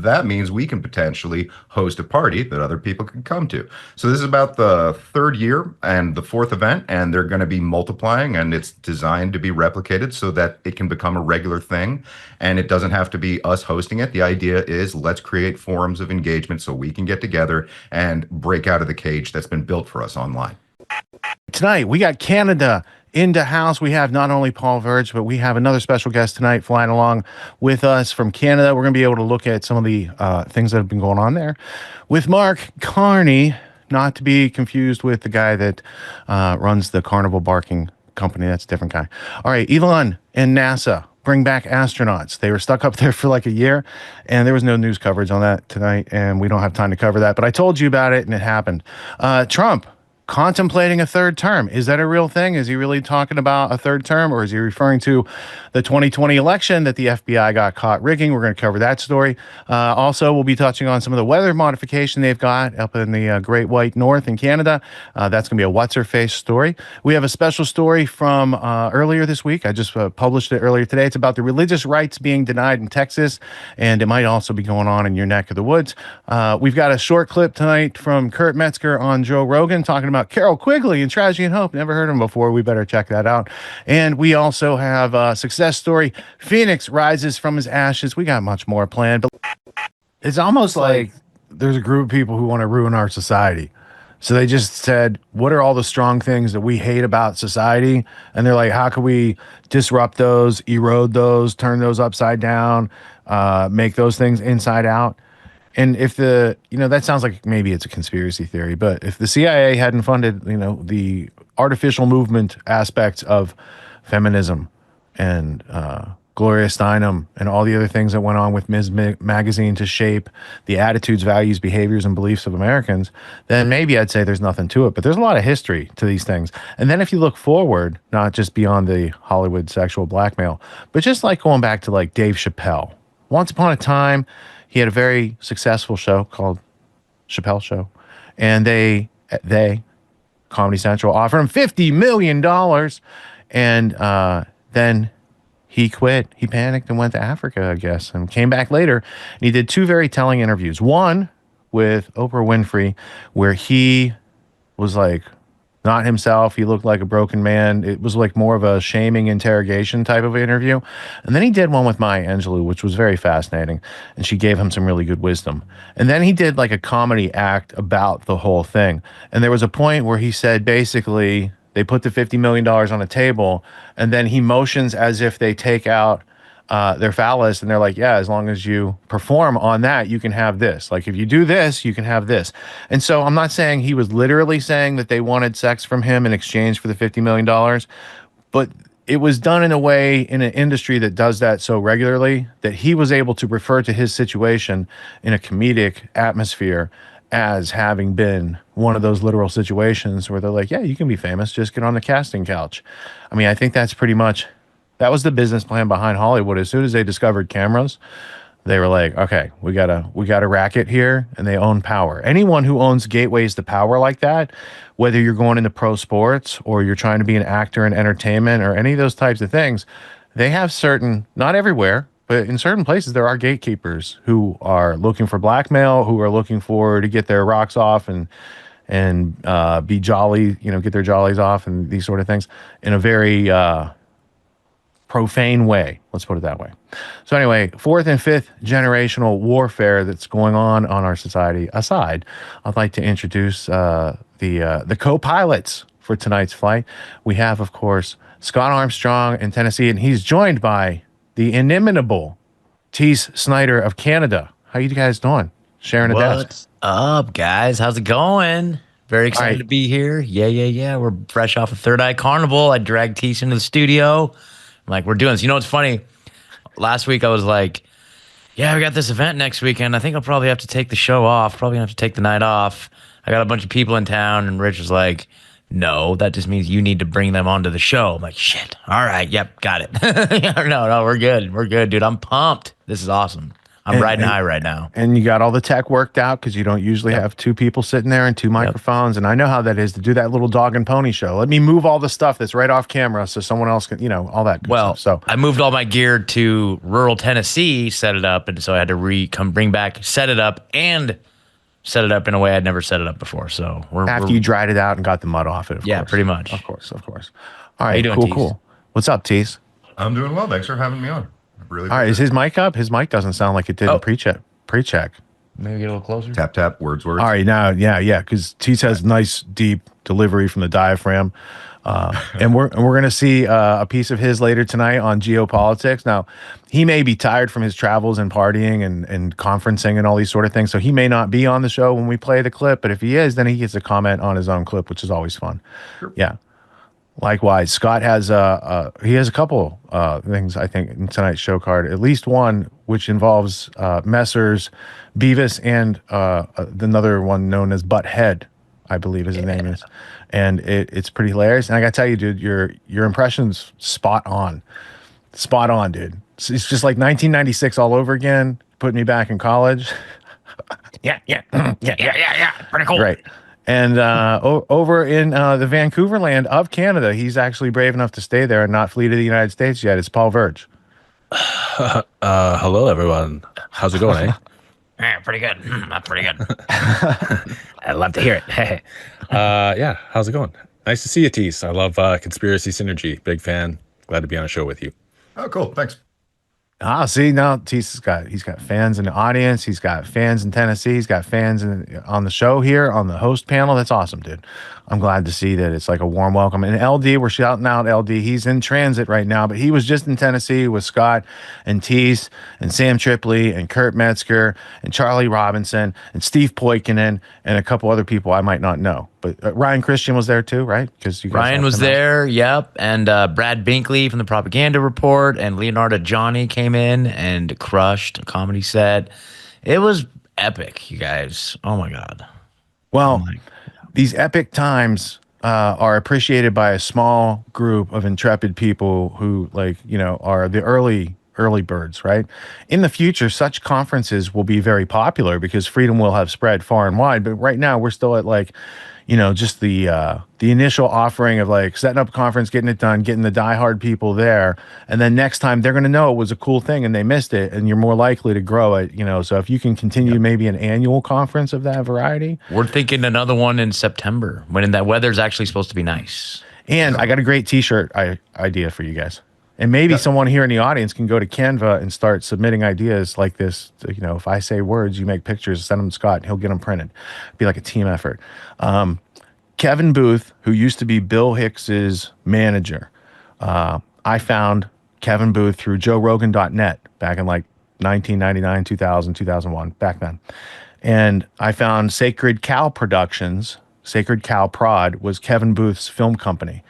that means we can potentially host a party that other people can come to. So this is about the third year and the fourth event, and they're going to be multiplying, and it's designed to be replicated so that it can become a regular thing, and it doesn't have to be us hosting it. The idea is let's create forums of engagement so we can get together and break out of the cage that's been built for us online. Tonight, we got Canada in the house. We have not only Paul Verge, but we have another special guest tonight flying along with us from Canada. We're going to be able to look at some of the things that have been going on there with Mark Carney, not to be confused with the guy that runs the carnival barking company. That's a different guy. All right, Elon and NASA bring back astronauts. They were stuck up there for like a year, and there was no news coverage on that tonight, and we don't have time to cover that, but I told you about it, and it happened. Trump contemplating a third term. Is that a real thing? Is he really talking about a third term, or is he referring to the 2020 election that the FBI got caught rigging? We're going to cover that story. Also, we'll be touching on some of the weather modification they've got up in the Great White North in Canada. That's going to be a what's-her-face story. We have a special story from earlier this week. I just published it earlier today. It's about the religious rights being denied in Texas, and it might also be going on in your neck of the woods. We've got a short clip tonight from Kurt Metzger on Joe Rogan talking about Carol Quigley and Tragedy and Hope. Never heard of him before. We better check that out. And we also have a success story. Phoenix rises from his ashes. We got much more planned, but it's almost like there's a group of people who want to ruin our society. So they just said, what are all the strong things that we hate about society? And they're like, how can we disrupt those, erode those, turn those upside down, make those things inside out? And if that sounds like maybe it's a conspiracy theory, but if the CIA hadn't funded, the artificial movement aspects of feminism and Gloria Steinem and all the other things that went on with Ms. Magazine to shape the attitudes, values, behaviors, and beliefs of Americans, then maybe I'd say there's nothing to it. But there's a lot of history to these things. And then if you look forward, not just beyond the Hollywood sexual blackmail, but just like going back to like Dave Chappelle. Once upon a time, he had a very successful show called Chappelle Show, and they Comedy Central offered him $50 million, and then he quit. He panicked and went to Africa, I guess, and came back later. And he did two very telling interviews. One with Oprah Winfrey, where he was like not himself. He looked like a broken man. It was like more of a shaming interrogation type of interview. And then he did one with Maya Angelou, which was very fascinating. And she gave him some really good wisdom. And then he did like a comedy act about the whole thing. And there was a point where he said, basically, they put the $50 million on a table, and then he motions as if they take out their phallus, and they're like, yeah, as long as you perform on that, you can have this. Like, if you do this, you can have this. And so I'm not saying he was literally saying that they wanted sex from him in exchange for the $50 million, but it was done in a way in an industry that does that so regularly that he was able to refer to his situation in a comedic atmosphere as having been one of those literal situations where they're like, yeah, you can be famous, just get on the casting couch. I mean, I think that's pretty much, that was the business plan behind Hollywood. As soon as they discovered cameras, they were like, okay, we got a racket here, and they own power. Anyone who owns gateways to power like that, whether you're going into pro sports or you're trying to be an actor in entertainment or any of those types of things, they have certain, not everywhere, but in certain places, there are gatekeepers who are looking for blackmail, who are looking for to get their rocks off and be jolly, get their jollies off and these sort of things in a very profane way. Let's put it that way. So anyway, fourth and fifth generational warfare that's going on our society aside, I'd like to introduce the co-pilots for tonight's flight. We have, of course, Scott Armstrong in Tennessee, and he's joined by the inimitable Teace Snyder of Canada. How you guys doing? Sharing a desk. What's up, guys? How's it going? Very excited to be here. Yeah. We're fresh off of Third Eye Carnival. I dragged Teace into the studio. I'm like, we're doing this. You know what's funny? Last week I was like, yeah, we got this event next weekend. I think I'll probably have to take the show off. Probably have to take the night off. I got a bunch of people in town, and Rich was like, no, that just means you need to bring them onto the show. I'm like, shit. All right. Yep. Got it. No, we're good. We're good, dude. I'm pumped. This is awesome. I'm riding high right now. And you got all the tech worked out because you don't usually have two people sitting there and two microphones. And I know how that is to do that little dog and pony show. Let me move all the stuff that's right off camera so someone else can, all that good stuff. So I moved all my gear to rural Tennessee, set it up, and so I had to bring back, set it up, and set it up in a way I'd never set it up before. So after you dried it out and got the mud off it, of course. Pretty much. Of course. All right, cool. What's up, Teace? I'm doing well. Thanks for having me on. Really. All right, is his mic up? His mic doesn't sound like it did in pre-check. Maybe get a little closer. Tap, words. All right, now, yeah, because Teace has nice, deep delivery from the diaphragm. And we're going to see a piece of his later tonight on geopolitics. Now, he may be tired from his travels and partying and conferencing and all these sort of things, so he may not be on the show when we play the clip. But if he is, then he gets a comment on his own clip, which is always fun. Sure. Yeah. Likewise, Scott has he has a couple things, I think, in tonight's show card. At least one which involves Messrs. Beavis and another one known as Butthead, I believe his name is. And it's pretty hilarious. And I got to tell you, dude, your impression's spot on. Spot on, dude. It's just like 1996 all over again, putting me back in college. Yeah. Pretty cool. Right. And over in the Vancouver land of Canada, he's actually brave enough to stay there and not flee to the United States yet. It's Paul Verge. Hello, everyone. How's it going, Pretty good. Pretty good. I'd love to hear it. Hey. Yeah, how's it going? Nice to see you, Teace. I love Conspiracy Synergy. Big fan. Glad to be on a show with you. Oh, cool. Thanks. See, now Teace he's got fans in the audience. He's got fans in Tennessee. He's got fans on the show here on the host panel. That's awesome, dude. I'm glad to see that it's like a warm welcome. And LD, we're shouting out LD. He's in transit right now, but he was just in Tennessee with Scott and Teace and Sam Tripley and Kurt Metzger and Charlie Robinson and Steve Poikinen and a couple other people I might not know. But Ryan Christian was there too, right? Because Ryan was there, yep. And Brad Binkley from the Propaganda Report and Leonardo Johnny came in and crushed a comedy set. It was epic, you guys. Oh my God. Well, these epic times are appreciated by a small group of intrepid people who, are the early birds, right? In the future, such conferences will be very popular because freedom will have spread far and wide. But right now, we're still at just the initial offering of setting up a conference, getting it done, getting the diehard people there. And then next time they're going to know it was a cool thing and they missed it, and you're more likely to grow it, So if you can continue maybe an annual conference of that variety. We're thinking another one in September when that weather's actually supposed to be nice. And I got a great t-shirt idea for you guys. And maybe someone here in the audience can go to Canva and start submitting ideas like this. If I say words, you make pictures, send them to Scott, and he'll get them printed. It'd be like a team effort. Kevin Booth, who used to be Bill Hicks's manager, I found Kevin Booth through JoeRogan.net back in 1999, 2000, 2001, back then. And I found Sacred Cow Productions. Sacred Cow Prod was Kevin Booth's film company.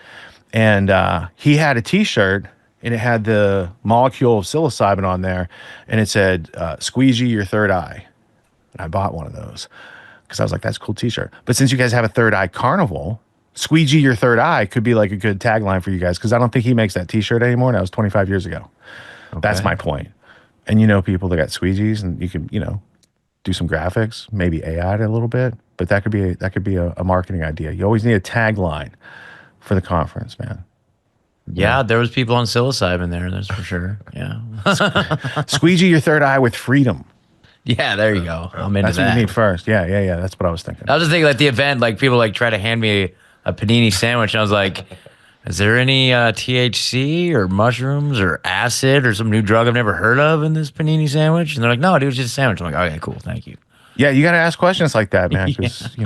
And he had a t-shirt, and it had the molecule of psilocybin on there, and it said, squeegee your third eye. And I bought one of those because I was like, that's a cool t-shirt. But since you guys have a third eye carnival, squeegee your third eye could be like a good tagline for you guys, because I don't think he makes that t-shirt anymore. That was 25 years ago. Okay. That's my point. And people that got squeegees, and you can, do some graphics, maybe AI it a little bit, but that could be a marketing idea. You always need a tagline for the conference, man. Yeah, there was people on psilocybin there, that's for sure. Yeah. Squeegee your third eye with freedom. Yeah, there you go. I'm into That's that. what you need first. Yeah. That's what I was thinking. I was just thinking, the event, people try to hand me a panini sandwich, and I was like, is there any THC or mushrooms or acid or some new drug I've never heard of in this panini sandwich? And they're like, no, dude, it's just a sandwich. I'm like, okay, cool, thank you. Yeah, you got to ask questions like that, man, because,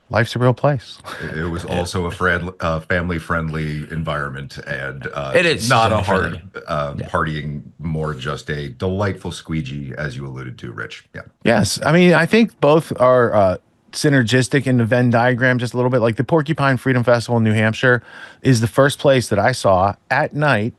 life's a real place. It was also a family-friendly environment, and it is not a hard partying, more just a delightful squeegee, as you alluded to, Rich. Yeah. Yes, I think both are synergistic in the Venn diagram just a little bit. Like the Porcupine Freedom Festival in New Hampshire is the first place that I saw at night.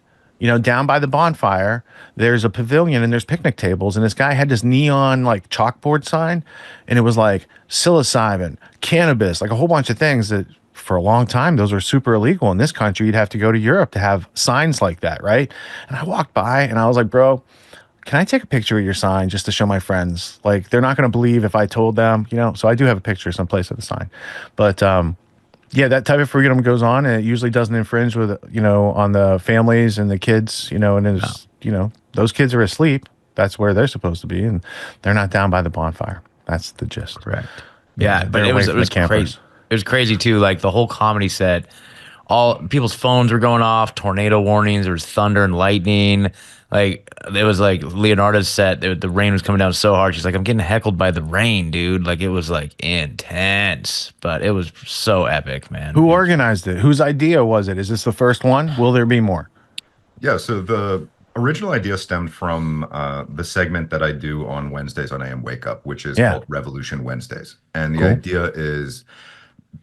Down by the bonfire, there's a pavilion and there's picnic tables, and this guy had this neon chalkboard sign, and it was psilocybin, cannabis, a whole bunch of things that for a long time those were super illegal in this country. You'd have to go to Europe to have signs like that, right? And I walked by and I was like, bro, can I take a picture of your sign just to show my friends? Like, they're not going to believe if I told them, you know. So I do have a picture someplace of the sign, but yeah, that type of freedom goes on, and it usually doesn't infringe with, you know, on the families and the kids, you know, and it's, you know, those kids are asleep. That's where they're supposed to be, and they're not down by the bonfire. That's the gist. Correct. Yeah, but They're it away was from the crazy. campers. It was crazy too. Like the whole comedy set, all people's phones were going off, tornado warnings, there was thunder and lightning. Like it was like Leonardo's set, the rain was coming down so hard. She's like, I'm getting heckled by the rain, dude. Like it was like intense, but it was so epic, man. Who organized it? Whose idea was it? Is this the first one? Will there be more? Yeah, so the original idea stemmed from the segment that I do on Wednesdays on AM Wake Up, which is called Revolution Wednesdays. And the idea is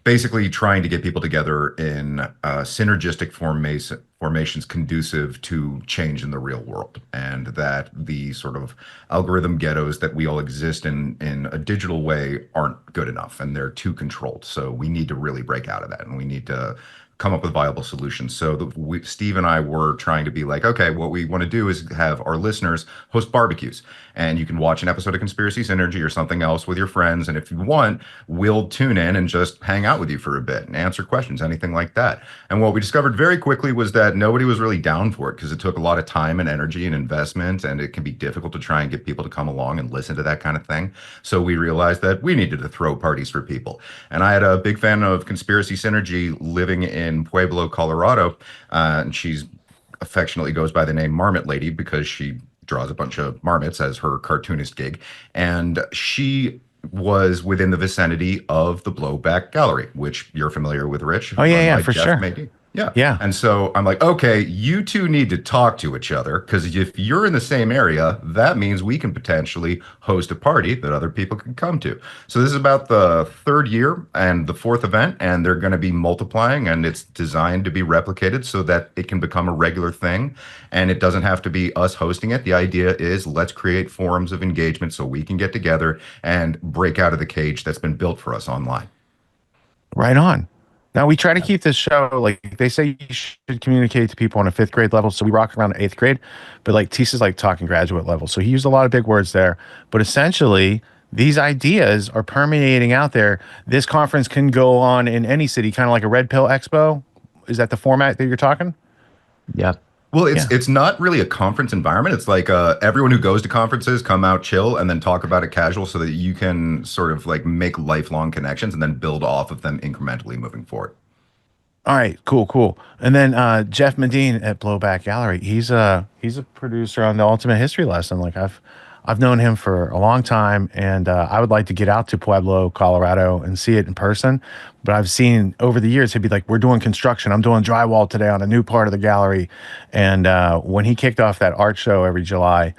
basically trying to get people together in synergistic formations conducive to change in the real world, and that the sort of algorithm ghettos that we all exist in a digital way aren't good enough, and they're too controlled. So we need to really break out of that, and we need to come up with viable solutions. So Steve and I were trying to be like, okay, what we want to do is have our listeners host barbecues, and you can watch an episode of Conspiracy Synergy or something else with your friends. And if you want, we'll tune in and just hang out with you for a bit and answer questions, anything like that. And what we discovered very quickly was that nobody was really down for it, because it took a lot of time and energy and investment, and it can be difficult to try and get people to come along and listen to that kind of thing. So we realized that we needed to throw parties for people. And I had a big fan of Conspiracy Synergy living in Pueblo, Colorado, and she's affectionately goes by the name Marmot Lady because she draws a bunch of marmots as her cartoonist gig. And she was within the vicinity of the Blowback Gallery, which you're familiar with, Rich. Oh, yeah, by for Jeff sure. Mady. Yeah. Yeah. And so I'm like, okay, you two need to talk to each other, because if you're in the same area, that means we can potentially host a party that other people can come to. So this is about the third year and the fourth event, and they're going to be multiplying, and it's designed to be replicated so that it can become a regular thing. And it doesn't have to be us hosting it. The idea is, let's create forums of engagement so we can get together and break out of the cage that's been built for us online. Right on. Now, we try to keep this show, like they say you should communicate to people on a 5th grade level. So we rock around 8th grade, but like Teace is like talking graduate level. So he used a lot of big words there, but essentially these ideas are permeating out there. This conference can go on in any city, kind of like a Red Pill Expo. Is that the format that you're talking? Yeah. Well, it's not really a conference environment. It's like everyone who goes to conferences come out, chill, and then talk about it casual, so that you can sort of like make lifelong connections and then build off of them incrementally moving forward. All right, cool. And then Jeff Medine at Blowback Gallery, he's a producer on the Ultimate History Lesson. Like I've known him for a long time, and I would like to get out to Pueblo, Colorado, and see it in person. But I've seen over the years, he'd be like, we're doing construction. I'm doing drywall today on a new part of the gallery. And when he kicked off that art show every July,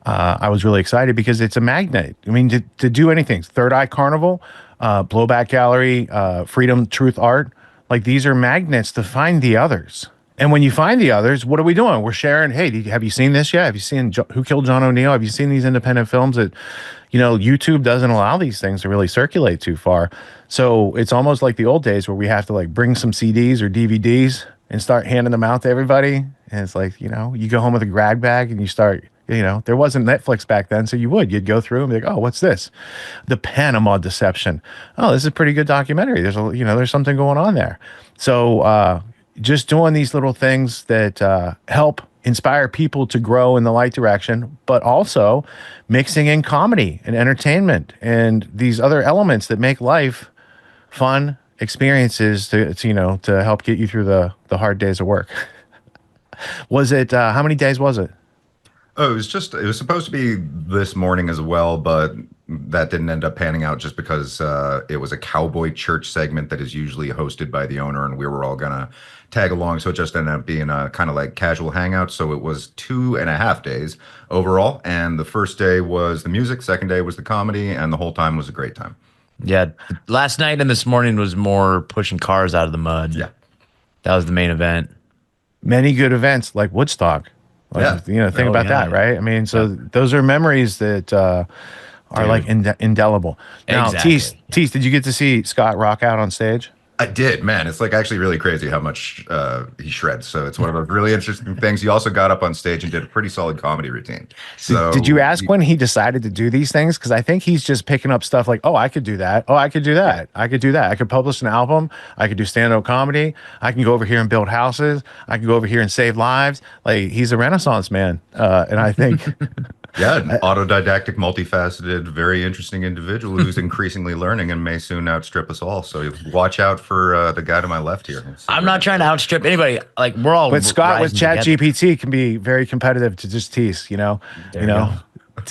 I was really excited, because it's a magnet. I mean, to do anything, Third Eye Carnival, Blowback Gallery, Freedom, Truth Art, like these are magnets to find the others. And when you find the others, what are we doing? We're sharing, hey, have you seen this yet? Have you seen Who Killed John O'Neill? Have you seen these independent films that, you know, YouTube doesn't allow these things to really circulate too far. So it's almost like the old days where we have to like bring some CDs or DVDs and start handing them out to everybody. And it's like, you know, you go home with a grab bag and you start, you know, there wasn't Netflix back then. So you'd go through and be like, oh, what's this? The Panama Deception. Oh, this is a pretty good documentary. There's something going on there. So, just doing these little things that help inspire people to grow in the right direction, but also mixing in comedy and entertainment and these other elements that make life fun experiences to help get you through the hard days of work. Was it, how many days was it? Oh, it was supposed to be this morning as well, but that didn't end up panning out just because it was a cowboy church segment that is usually hosted by the owner, and we were all gonna tag along. So it just ended up being a kind of like casual hangout. So it was 2.5 days overall. And the first day was the music, second day was the comedy, and the whole time was a great time. Yeah. Last night and this morning was more pushing cars out of the mud. Yeah. That was the main event. Many good events like Woodstock. Like, think about that, right? I mean, so those are memories that are like indelible. Now, Exactly. Teace, did you get to see Scott rock out on stage? I did, man. It's like actually really crazy how much he shreds. So it's one of those really interesting things. He also got up on stage and did a pretty solid comedy routine. Did you So ask when he decided to do these things? Because I think he's just picking up stuff like, oh, I could do that. Oh, I could do that. I could do that. I could publish an album. I could do stand-up comedy. I can go over here and build houses. I can go over here and save lives. Like he's a Renaissance man. And I think yeah, an autodidactic, multifaceted, very interesting individual who's increasingly learning and may soon outstrip us all. So watch out for the guy to my left here. Let's see I'm where not trying to outstrip anybody. Like we're all. but Scott with rising Chat together. GPT can be very competitive to just Tease, There you you know. go.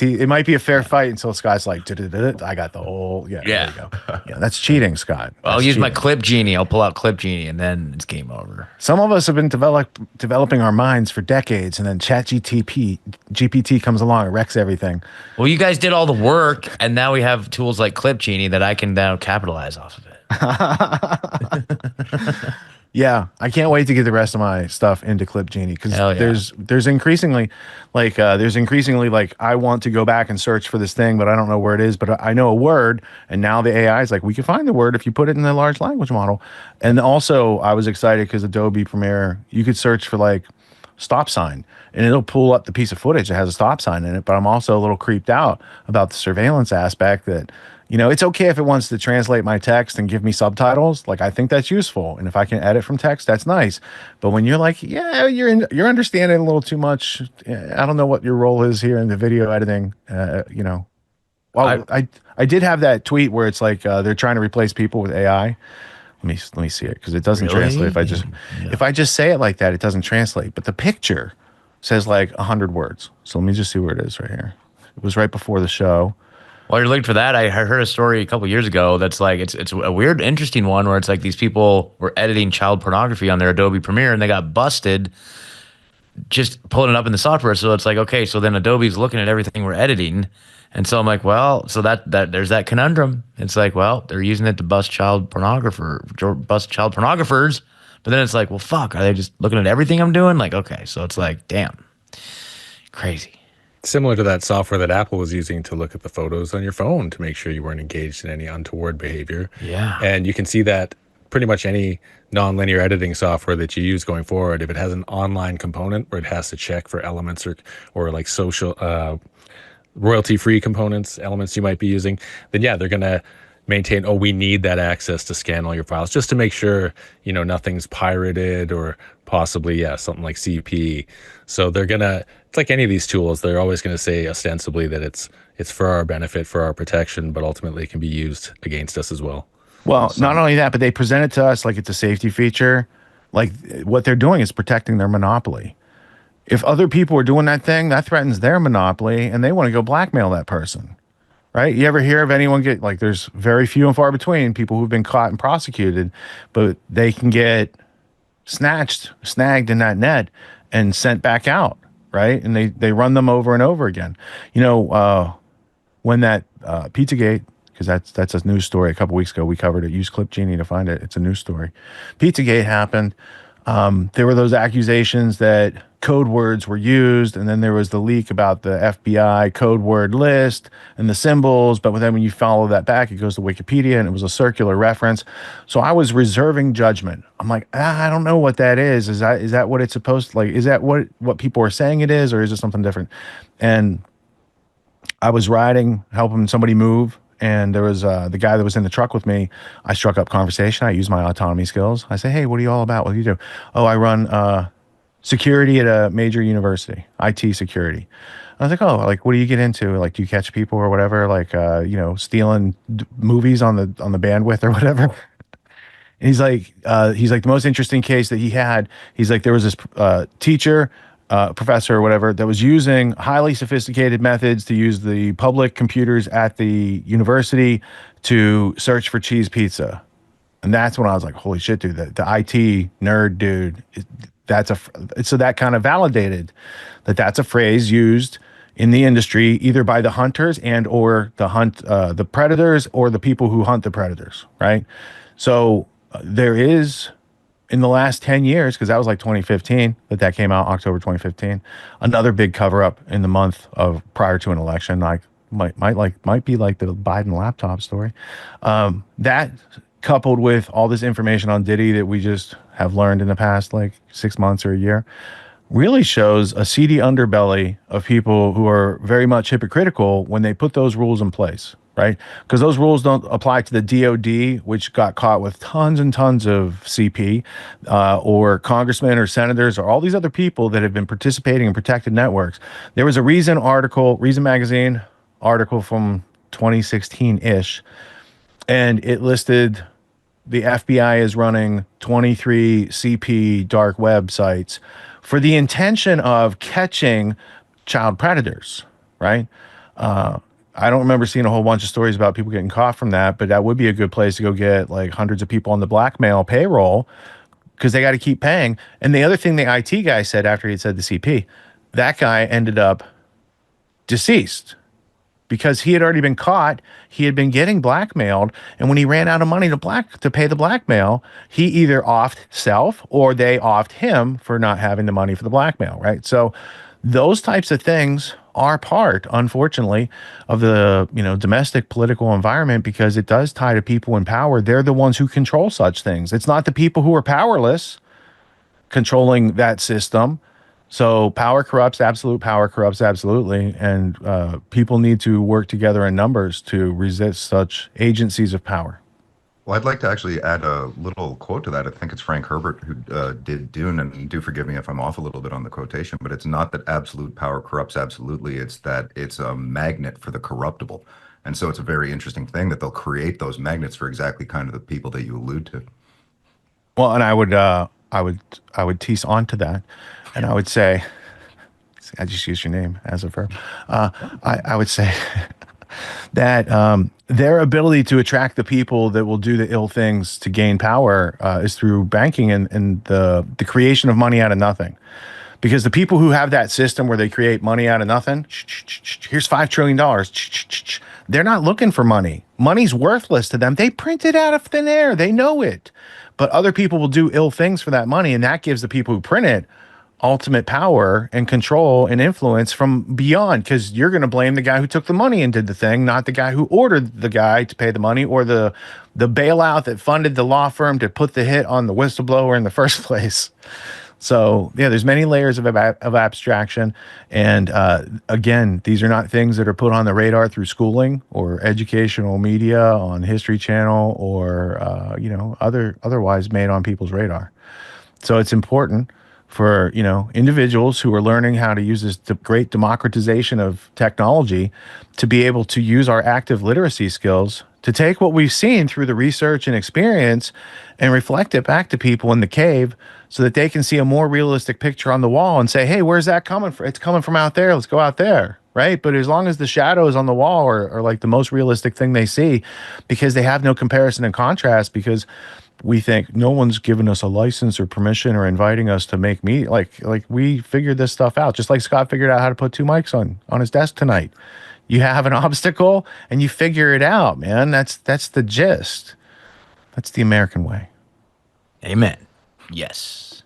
It might be a fair fight until Scott's like, I got the whole, yeah, Yeah. there you go. Yeah, that's cheating, Scott. I'll That's use my cheating. clip genie. I'll pull out clip genie, and then it's game over. Some of us have been developing our minds for decades, and then Chat GPT comes along and wrecks everything. Well, you guys did all the work, and now we have tools like clip genie that I can now capitalize off of it. Yeah, I can't wait to get the rest of my stuff into Clip Genie because Hell yeah. there's increasingly like I want to go back and search for this thing, but I don't know where it is. But I know a word, and now the AI is like, we can find the word if you put it in the large language model. And also, I was excited because Adobe Premiere, you could search for like stop sign, and it'll pull up the piece of footage that has a stop sign in it. But I'm also a little creeped out about the surveillance aspect that. It's okay if it wants to translate my text and give me subtitles. Like I think that's useful, and if I can edit from text, that's nice. But when you're like, yeah, you're understanding a little too much. I don't know what your role is here in the video editing. Well, I did have that tweet where it's like they're trying to replace people with AI. Let me see it because it doesn't Really? translate. If I just say it like that, it doesn't translate. But the picture says like 100 words. So let me just see where it is right here. It was right before the show. While you're looking for that, I heard a story a couple years ago that's like it's a weird, interesting one where it's like these people were editing child pornography on their Adobe Premiere and they got busted just pulling it up in the software. So it's like, okay, so then Adobe's looking at everything we're editing. And so I'm like, well, so that there's that conundrum. It's like, well, they're using it to bust child pornographers. But then it's like, well, fuck, are they just looking at everything I'm doing? Like, okay, so it's like, damn, crazy. Similar to that software that Apple was using to look at the photos on your phone to make sure you weren't engaged in any untoward behavior. Yeah. And you can see that pretty much any nonlinear editing software that you use going forward, if it has an online component where it has to check for elements or like social royalty-free components, elements you might be using, then yeah, they're going to maintain, we need that access to scan all your files just to make sure, nothing's pirated or possibly, something like CP. So they're going to, it's like any of these tools, they're always going to say ostensibly that it's for our benefit, for our protection, but ultimately it can be used against us as well. Well, not only that, but they present it to us like it's a safety feature. Like what they're doing is protecting their monopoly. If other people are doing that thing, that threatens their monopoly and they want to go blackmail that person. Right? You ever hear of anyone there's very few and far between people who've been caught and prosecuted, but they can get snagged in that net and sent back out, right? And they run them over and over again. When that Pizzagate, because that's a news story a couple weeks ago, we covered it. Use Clip Genie to find it. It's a news story. Pizzagate happened. There were those accusations that code words were used, and then there was the leak about the FBI code word list and the symbols. But then when you follow that back, it goes to Wikipedia, and it was a circular reference. So I was reserving judgment. I'm like, I don't know what that is. Is that what it's supposed to, like? Is that what people are saying it is, or is it something different? And I was helping somebody move. And there was the guy that was in the truck with me. I struck up conversation. I used my autonomy skills. I say, hey, what are you all about? What do you do? Oh, I run security at a major university, IT security. I was like, oh, like, what do you get into? Like, do you catch people or whatever? Like, stealing movies on the bandwidth or whatever. And he's like, the most interesting case that he had. He's like, there was this teacher, professor or whatever that was using highly sophisticated methods to use the public computers at the university to search for cheese pizza. And that's when I was like, holy shit, dude, the IT nerd dude, so that kind of validated that's a phrase used in the industry either by the hunters and or the predators or the people who hunt the predators, right? So there is, in the last 10 years, because that was like 2015 that came out, October 2015, another big cover-up in the month of prior to an election, like might be like the Biden laptop story. That coupled with all this information on Diddy that we just have learned in the past like 6 months or a year, really shows a seedy underbelly of people who are very much hypocritical when they put those rules in place, right? Because those rules don't apply to the DOD, which got caught with tons and tons of CP, or congressmen or senators or all these other people that have been participating in protected networks. There was a Reason magazine article from 2016-ish, and it listed the FBI is running 23 CP dark web sites for the intention of catching child predators, right? I don't remember seeing a whole bunch of stories about people getting caught from that, but that would be a good place to go get like hundreds of people on the blackmail payroll because they got to keep paying. And the other thing the IT guy said after he said the CP, that guy ended up deceased because he had already been caught. He had been getting blackmailed, and when he ran out of money to pay the blackmail, he either offed self or they offed him for not having the money for the blackmail, right? So those types of things are part, unfortunately, of the domestic political environment because it does tie to people in power. They're the ones who control such things. It's not the people who are powerless controlling that system. So power corrupts absolutely, and people need to work together in numbers to resist such agencies of power. Well, I'd like to actually add a little quote to that. I think it's Frank Herbert who did Dune, and do forgive me if I'm off a little bit on the quotation, but it's not that absolute power corrupts absolutely. It's that it's a magnet for the corruptible. And so it's a very interesting thing that they'll create those magnets for exactly kind of the people that you allude to. Well, and I would tease onto that, and I would say, I just use your name as a verb. I would say that their ability to attract the people that will do the ill things to gain power is through banking and the creation of money out of nothing. Because the people who have that system where they create money out of nothing, here's $5 trillion. They're not looking for money. Money's worthless to them. They print it out of thin air. They know it. But other people will do ill things for that money, and that gives the people who print it ultimate power and control and influence from beyond, because you're going to blame the guy who took the money and did the thing, not the guy who ordered the guy to pay the money or the bailout that funded the law firm to put the hit on the whistleblower in the first place. So yeah, there's many layers of abstraction. And again, these are not things that are put on the radar through schooling or educational media on History Channel or otherwise made on people's radar. So it's important for individuals who are learning how to use this great democratization of technology to be able to use our active literacy skills to take what we've seen through the research and experience and reflect it back to people in the cave so that they can see a more realistic picture on the wall and say, hey, where's that coming from? It's coming from out there. Let's go out there. Right. But as long as the shadows on the wall are like the most realistic thing they see, because they have no comparison and contrast, because we think no one's given us a license or permission or inviting us to make media. Like we figured this stuff out, just like Scott figured out how to put 2 mics on his desk tonight. You have an obstacle and you figure it out, man. That's the gist. That's the American way. Amen. Yes.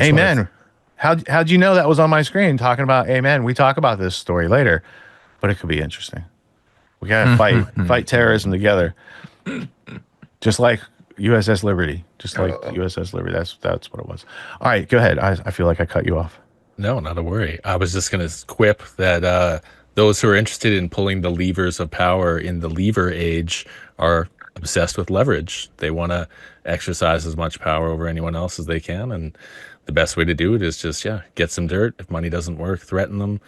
Amen. How'd you know that was on my screen talking about amen? We talk about this story later, but it could be interesting. We gotta fight terrorism together. Just like USS Liberty. USS Liberty. That's what it was. All right, go ahead. I feel like I cut you off. No, not a worry. I was just going to quip that those who are interested in pulling the levers of power in the lever age are obsessed with leverage. They want to exercise as much power over anyone else as they can. And the best way to do it is just, get some dirt. If money doesn't work, threaten them.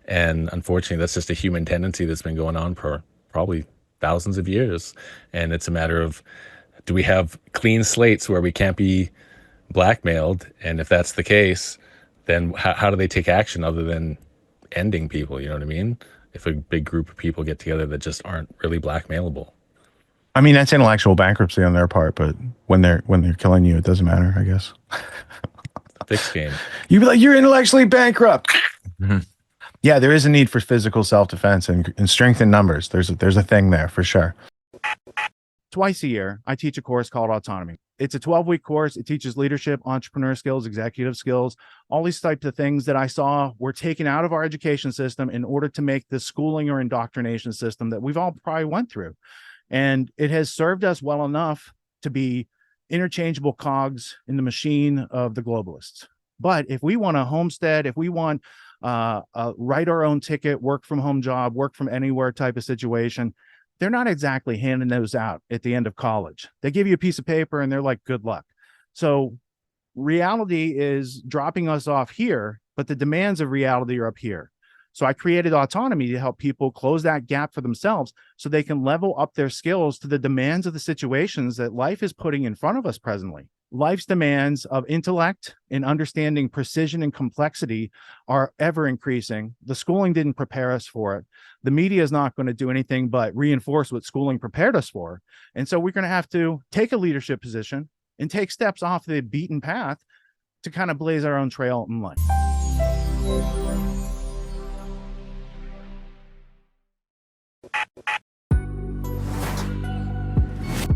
And unfortunately, that's just a human tendency that's been going on for probably thousands of years. And it's a matter of, do we have clean slates where we can't be blackmailed? And if that's the case, then how do they take action other than ending people? You know what I mean? If a big group of people get together that just aren't really blackmailable. I mean, that's intellectual bankruptcy on their part, but when they're killing you, it doesn't matter, I guess. Fixed game. You'd be like, you're intellectually bankrupt. Mm-hmm. Yeah, there is a need for physical self-defense and strength in numbers. There's a thing there for sure. Twice a year, I teach a course called Autonomy. It's a 12-week course. It teaches leadership, entrepreneur skills, executive skills, all these types of things that I saw were taken out of our education system in order to make the schooling or indoctrination system that we've all probably went through. And it has served us well enough to be interchangeable cogs in the machine of the globalists. But if we want a homestead, if we want write our own ticket, work from home job, work from anywhere type of situation, they're not exactly handing those out at the end of college. They give you a piece of paper and they're like, good luck. So reality is dropping us off here, but the demands of reality are up here. So I created autonomy to help people close that gap for themselves so they can level up their skills to the demands of the situations that life is putting in front of us presently. Life's demands of intellect and understanding precision and complexity are ever increasing. The schooling didn't prepare us for it. The media is not going to do anything but reinforce what schooling prepared us for. And so we're going to have to take a leadership position and take steps off the beaten path to kind of blaze our own trail in life.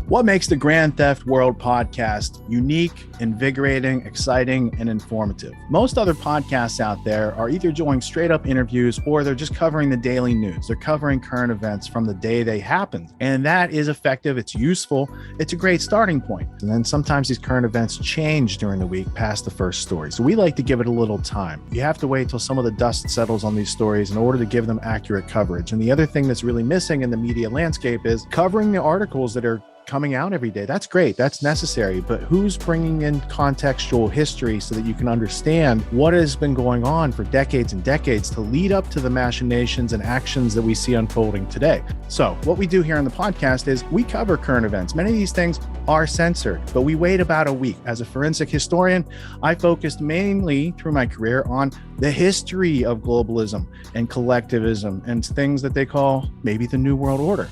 What makes the Grand Theft World podcast unique, invigorating, exciting, and informative? Most other podcasts out there are either doing straight up interviews or they're just covering the daily news. They're covering current events from the day they happened. And that is effective. It's useful. It's a great starting point. And then sometimes these current events change during the week past the first story. So we like to give it a little time. You have to wait till some of the dust settles on these stories in order to give them accurate coverage. And the other thing that's really missing in the media landscape is covering the articles that are coming out every day. That's great. That's necessary. But who's bringing in contextual history so that you can understand what has been going on for decades and decades to lead up to the machinations and actions that we see unfolding today? So what we do here on the podcast is we cover current events. Many of these things are censored, but we wait about a week. As a forensic historian, I focused mainly through my career on the history of globalism and collectivism and things that they call maybe the New World Order.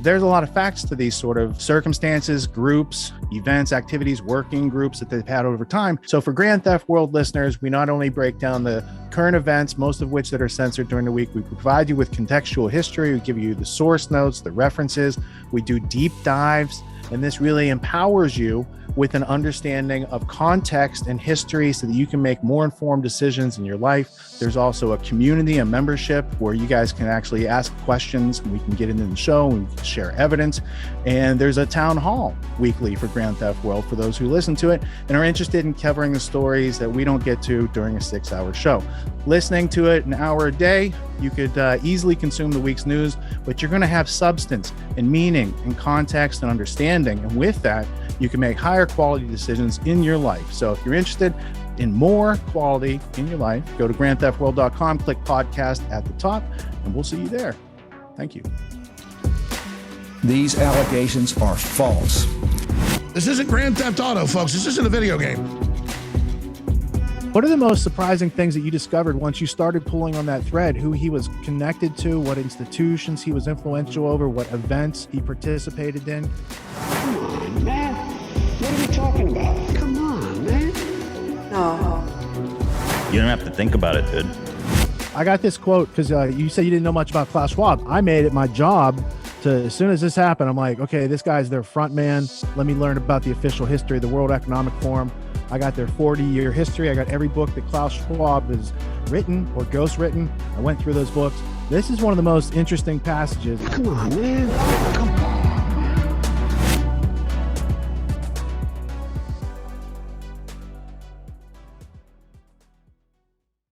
There's a lot of facts to these sort of circumstances, groups, events, activities, working groups that they've had over time. So for Grand Theft World listeners, we not only break down the current events, most of which that are censored during the week, we provide you with contextual history, we give you the source notes, the references, we do deep dives, and this really empowers you with an understanding of context and history so that you can make more informed decisions in your life. There's also a community, a membership where you guys can actually ask questions and we can get into the show and we can share evidence. And there's a town hall weekly for Grand Theft World for those who listen to it and are interested in covering the stories that we don't get to during a 6-hour show. Listening to it an hour a day, you could easily consume the week's news, but you're going to have substance and meaning and context and understanding. And with that, you can make higher quality decisions in your life. So if you're interested in more quality in your life, go to grandtheftworld.com, click podcast at the top, and we'll see you there. Thank you. These allegations are false. This isn't Grand Theft Auto, folks. This isn't a video game. What are the most surprising things that you discovered once you started pulling on that thread? Who he was connected to, what institutions he was influential over, what events he participated in? Come on, man. What are we talking about? Come on, man. No. You don't have to think about it, dude. I got this quote because you said you didn't know much about Klaus Schwab. I made it my job to, as soon as this happened, I'm like, okay, this guy's their front man. Let me learn about the official history of the World Economic Forum. I got their 40-year history. I got every book that Klaus Schwab has written or ghostwritten. I went through those books. This is one of the most interesting passages. Come on, man. Come on.